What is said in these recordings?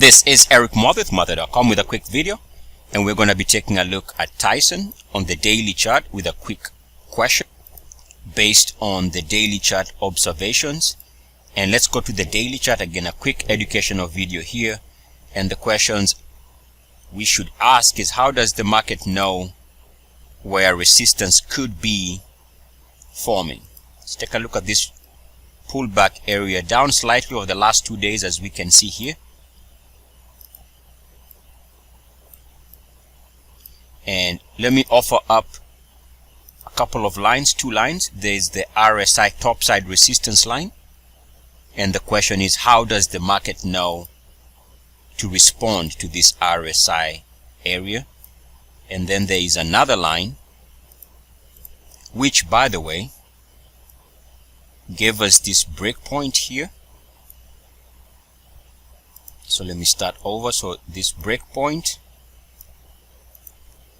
This is Eric Muathe, Muathe.com, with a quick video, and we're going to be taking a look at Tyson on the daily chart with a quick question based on the daily chart observations. And let's go to the daily chart again, a quick educational video here. And the questions we should ask is, how does the market know where resistance could be forming? Let's take a look at this pullback area, down slightly over the last 2 days, as we can see here. And let me offer up a couple of lines, 2 lines. There's the RSI topside resistance line, and the question is, how does the market know to respond to this RSI area? And then there is another line, which, by the way, gave us this breakpoint here. So let me start over. So this breakpoint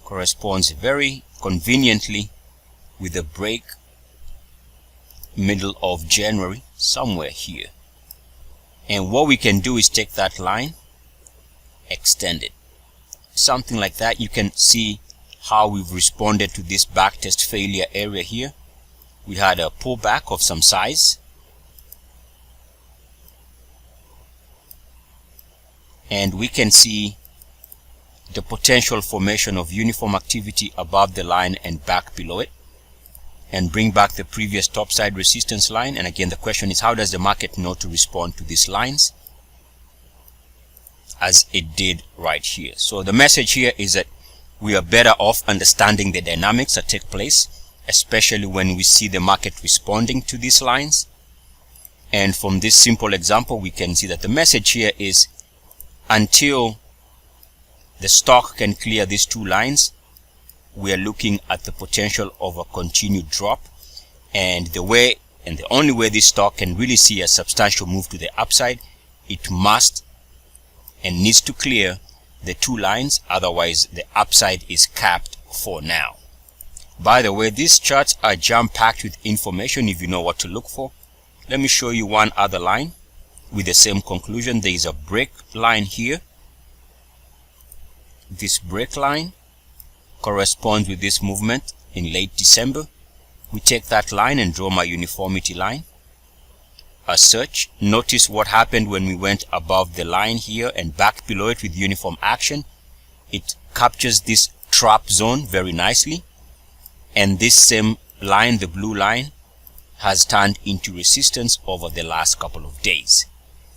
corresponds very conveniently with the break middle of January, somewhere here. And what we can do is take that line, extend it, something like that. You can see how we've responded to this backtest failure area here. We had a pullback of some size, and we can see the potential formation of uniform activity above the line and back below it, and bring back the previous topside resistance line. And again, the question is, how does the market know to respond to these lines, as it did right here? So the message here is that we are better off understanding the dynamics that take place, especially when we see the market responding to these lines. And from this simple example, we can see that the message here is, until the stock can clear these 2 lines, we are looking at the potential of a continued drop. And the way, and the only way this stock can really see a substantial move to the upside, it must and needs to clear the 2 lines, otherwise the upside is capped for now. By the way, these charts are jam-packed with information if you know what to look for. Let me show you one other line with the same conclusion. There is a break line here. This break line corresponds with this movement in late December. We take that line and draw my uniformity line. As such, notice what happened when we went above the line here and back below it with uniform action. It captures this trap zone very nicely. And this same line, the blue line, has turned into resistance over the last couple of days.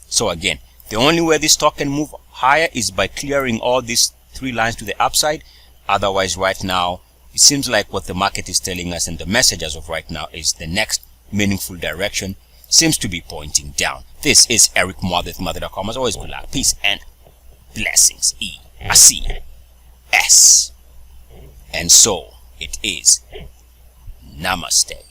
So again, the only way this stock can move higher is by clearing all these 3 lines to the upside. Otherwise, right now, it seems like what the market is telling us, and the message as of right now, is the next meaningful direction seems to be pointing down. This is Eric Muathe, Muathe.com. As always, good luck, peace, and blessings. E-A-C-S. And so it is. Namaste.